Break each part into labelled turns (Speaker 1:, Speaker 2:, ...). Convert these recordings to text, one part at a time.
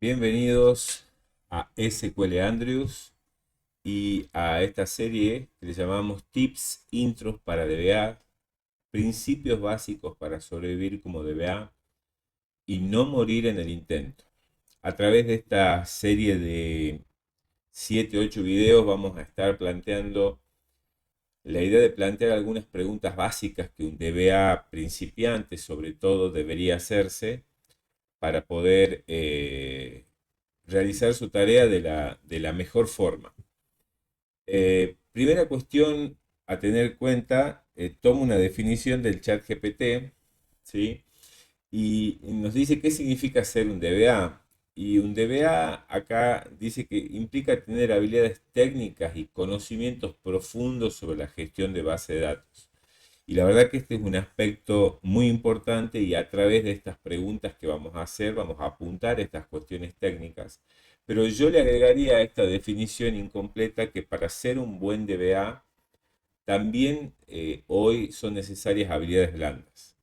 Speaker 1: Bienvenidos a SQL Andrews y a esta serie que le llamamos Tips Intros para DBA, principios básicos para sobrevivir como DBA y no morir en el intento. A través de esta serie de 7 u 8 videos vamos a estar planteando la idea de plantear algunas preguntas básicas que un DBA principiante sobre todo debería hacerse para poder realizar su tarea de la mejor forma. Primera cuestión a tener en cuenta, tomo una definición del chat GPT, ¿sí? Y nos dice qué significa ser un DBA. Y un DBA acá dice que implica tener habilidades técnicas y conocimientos profundos sobre la gestión de base de datos. Y la verdad que este es un aspecto muy importante y a través de estas preguntas que vamos a hacer vamos a apuntar estas cuestiones técnicas. Pero yo le agregaría a esta definición incompleta que para ser un buen DBA también hoy son necesarias habilidades blandas.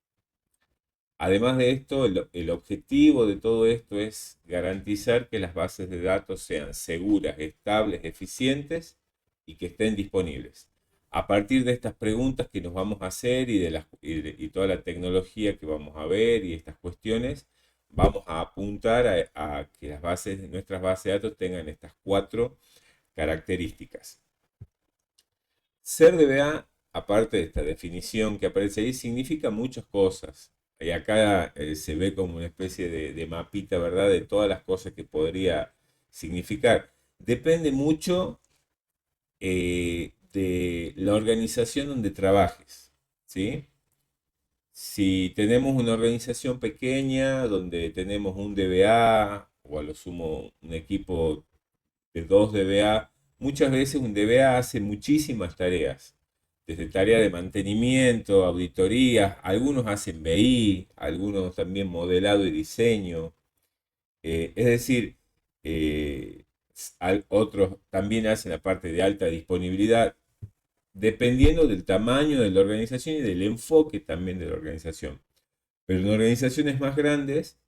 Speaker 1: Además de esto, el objetivo de todo esto es garantizar que las bases de datos sean seguras, estables, eficientes y que estén disponibles. A partir de estas preguntas que nos vamos a hacer y toda la tecnología que vamos a ver y estas cuestiones, vamos a apuntar a que nuestras bases de datos tengan estas 4 características. Ser DBA, aparte de esta definición que aparece ahí, significa muchas cosas. Y acá se ve como una especie de mapita, ¿verdad? De todas las cosas que podría significar. Depende mucho de la organización donde trabajes, ¿sí? Si tenemos una organización pequeña donde tenemos un DBA o a lo sumo un equipo de 2 DBA, muchas veces un DBA hace muchísimas tareas, desde tareas de mantenimiento, auditorías, algunos hacen BI, algunos también modelado y diseño, es decir, eh, otros también hacen la parte de alta disponibilidad, dependiendo del tamaño de la organización y del enfoque también de la organización. Pero en organizaciones más grandes,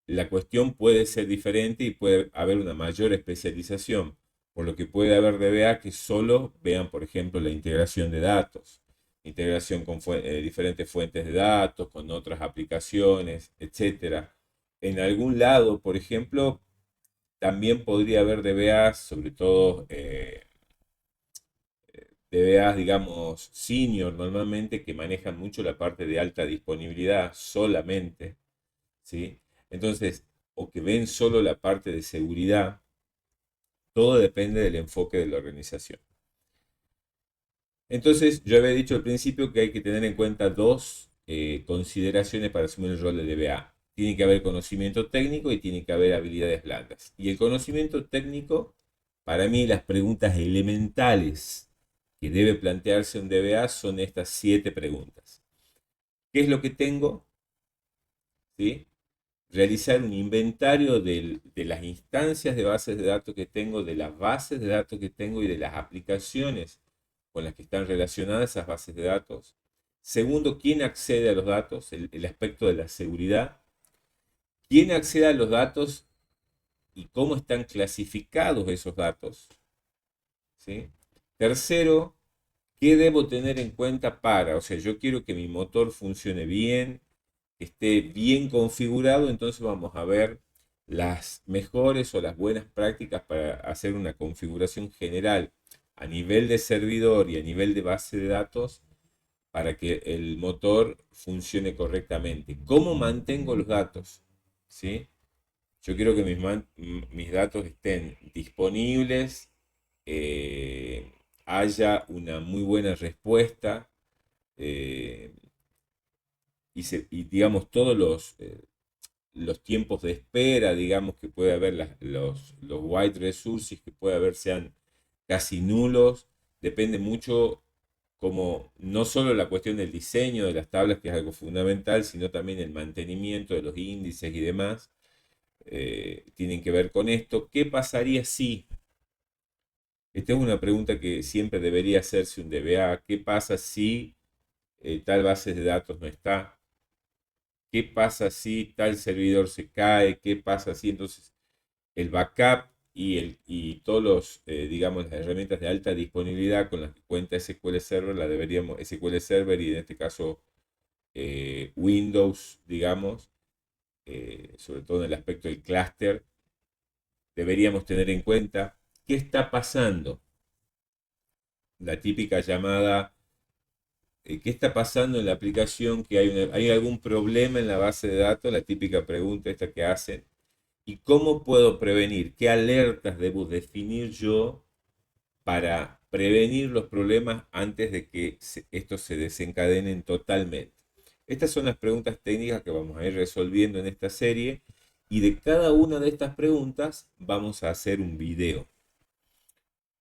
Speaker 1: la cuestión puede ser diferente y puede haber una mayor especialización, por lo que puede haber DBA que solo vean, por ejemplo, la integración de datos, integración con diferentes fuentes de datos, con otras aplicaciones, etcétera. En algún lado, por ejemplo, también podría haber DBAs, sobre todo DBAs, digamos, senior normalmente, que manejan mucho la parte de alta disponibilidad solamente, ¿sí? Entonces, o que ven solo la parte de seguridad, todo depende del enfoque de la organización. Entonces, yo había dicho al principio que hay que tener en cuenta dos consideraciones para asumir el rol de DBA. Tiene que haber conocimiento técnico y tiene que haber habilidades blandas. Y el conocimiento técnico, para mí, las preguntas elementales que debe plantearse un DBA son estas 7 preguntas. ¿Qué es lo que tengo? ¿Sí? Realizar un inventario de las instancias de bases de datos que tengo, de las bases de datos que tengo y de las aplicaciones con las que están relacionadas esas bases de datos. Segundo, quién accede a los datos, el aspecto de la seguridad. Quién accede a los datos y cómo están clasificados esos datos. ¿Sí? Tercero, ¿qué debo tener en cuenta para? O sea, yo quiero que mi motor funcione bien, que esté bien configurado, entonces vamos a ver las mejores o las buenas prácticas para hacer una configuración general a nivel de servidor y a nivel de base de datos para que el motor funcione correctamente. ¿Cómo mantengo los datos? ¿Sí? Yo quiero que mis datos estén disponibles, eh, haya una muy buena respuesta, eh, y digamos todos los tiempos de espera, digamos que puede haber los wide resources que puede haber sean casi nulos, depende mucho como no solo la cuestión del diseño de las tablas, que es algo fundamental, sino también el mantenimiento de los índices y demás, tienen que ver con esto. ¿Qué pasaría si? Esta es una pregunta que siempre debería hacerse un DBA. ¿Qué pasa si tal base de datos no está? ¿Qué pasa si tal servidor se cae? ¿Qué pasa si entonces el backup y todos los, digamos, las herramientas de alta disponibilidad con las que cuenta SQL Server, la deberíamos, SQL Server y en este caso Windows, digamos, sobre todo en el aspecto del clúster, deberíamos tener en cuenta qué está pasando. La típica llamada, ¿qué está pasando en la aplicación? Que hay algún problema en la base de datos, la típica pregunta esta que hacen. ¿Y cómo puedo prevenir? ¿Qué alertas debo definir yo para prevenir los problemas antes de que estos se desencadenen totalmente? Estas son las preguntas técnicas que vamos a ir resolviendo en esta serie y de cada una de estas preguntas vamos a hacer un video.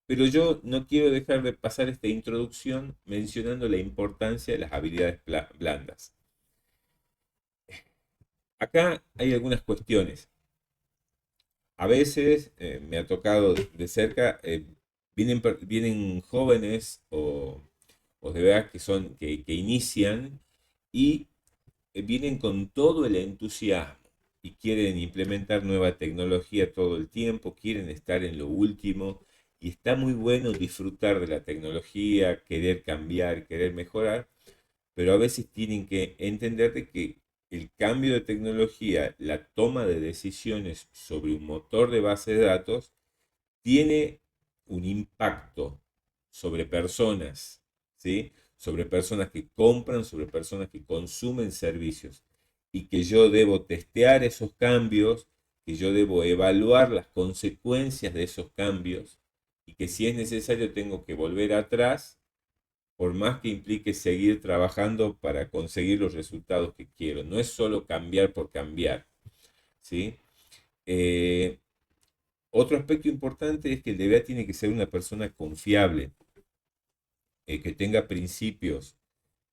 Speaker 1: Pero yo no quiero dejar de pasar esta introducción mencionando la importancia de las habilidades blandas. Acá hay algunas cuestiones. A veces me ha tocado de cerca, vienen jóvenes o de verdad que inician y vienen con todo el entusiasmo y quieren implementar nueva tecnología todo el tiempo, quieren estar en lo último y está muy bueno disfrutar de la tecnología, querer cambiar, querer mejorar, pero a veces tienen que entender de que el cambio de tecnología, la toma de decisiones sobre un motor de base de datos, tiene un impacto sobre personas, ¿sí? Sobre personas que compran, sobre personas que consumen servicios y que yo debo testear esos cambios, que yo debo evaluar las consecuencias de esos cambios y que si es necesario tengo que volver atrás por más que implique seguir trabajando para conseguir los resultados que quiero. No es solo cambiar por cambiar, ¿sí? Eh, Otro aspecto importante es que el DBA tiene que ser una persona confiable, que tenga principios,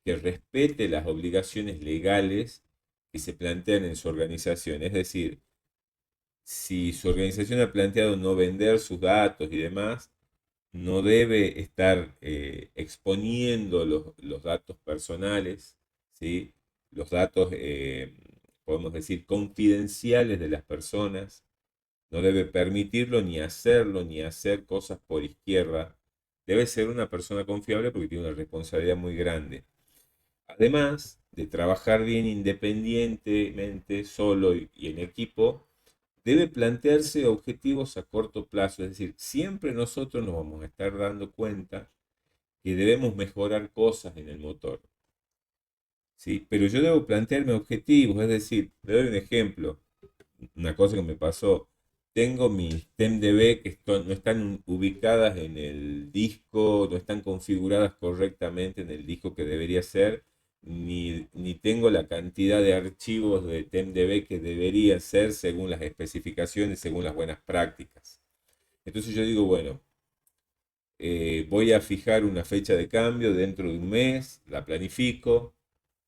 Speaker 1: que respete las obligaciones legales que se plantean en su organización. Es decir, si su organización ha planteado no vender sus datos y demás, no debe estar exponiendo los datos personales, ¿sí? Los datos, podemos decir, confidenciales de las personas. No debe permitirlo ni hacerlo, ni hacer cosas por izquierda. Debe ser una persona confiable porque tiene una responsabilidad muy grande. Además de trabajar bien independientemente, solo y en equipo, debe plantearse objetivos a corto plazo. Es decir, siempre nosotros nos vamos a estar dando cuenta que debemos mejorar cosas en el motor, ¿sí? Pero yo debo plantearme objetivos, es decir, le doy un ejemplo, una cosa que me pasó. Tengo mis TemDB que no están ubicadas en el disco, no están configuradas correctamente en el disco que debería ser, ni tengo la cantidad de archivos de TemDB que debería ser según las especificaciones, según las buenas prácticas. Entonces yo digo, bueno, voy a fijar una fecha de cambio dentro de un mes, la planifico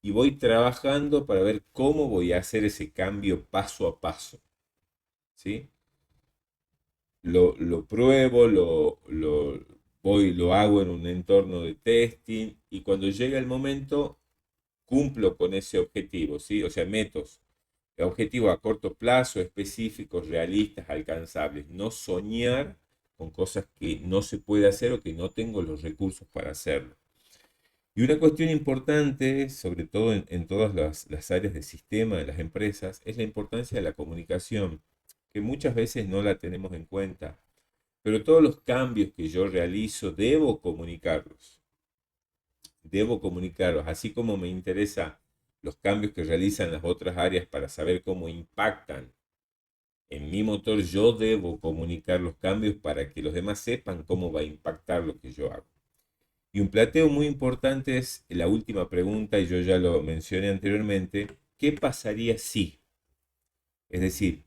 Speaker 1: y voy trabajando para ver cómo voy a hacer ese cambio paso a paso, ¿sí? Lo pruebo, lo hago en un entorno de testing y cuando llega el momento cumplo con ese objetivo, ¿sí? O sea, metos, objetivos a corto plazo, específicos, realistas, alcanzables. No soñar con cosas que no se puede hacer o que no tengo los recursos para hacerlo. Y una cuestión importante, sobre todo en todas las áreas de sistema de las empresas, es la importancia de la comunicación, que muchas veces no la tenemos en cuenta. Pero todos los cambios que yo realizo debo comunicarlos. Debo comunicarlos, así como me interesa los cambios que realizan las otras áreas para saber cómo impactan en mi motor, yo debo comunicar los cambios para que los demás sepan cómo va a impactar lo que yo hago. Y un plateo muy importante es la última pregunta, y yo ya lo mencioné anteriormente, ¿qué pasaría si? Es decir,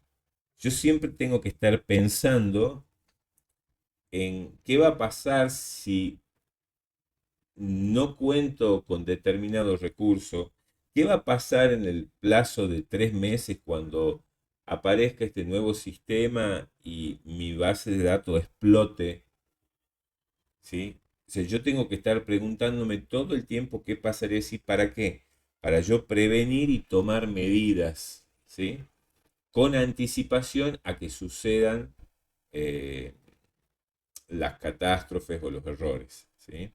Speaker 1: yo siempre tengo que estar pensando en qué va a pasar si no cuento con determinado recurso. ¿Qué va a pasar en el plazo de 3 meses cuando aparezca este nuevo sistema y mi base de datos explote? ¿Sí? O sea, yo tengo que estar preguntándome todo el tiempo qué pasaría si, ¿para qué? para yo prevenir y tomar medidas, ¿sí? Con anticipación a que sucedan eh, las catástrofes o los errores, ¿sí?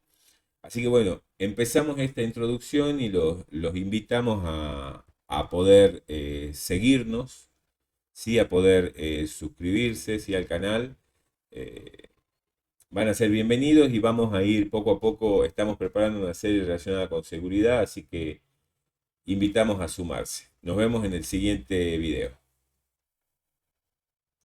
Speaker 1: Así que bueno, empezamos esta introducción y los invitamos a poder seguirnos, ¿sí? A poder suscribirse, ¿sí? Al canal. Eh, Van a ser bienvenidos y vamos a ir poco a poco. Estamos preparando una serie relacionada con seguridad, así que invitamos a sumarse. Nos vemos en el siguiente video.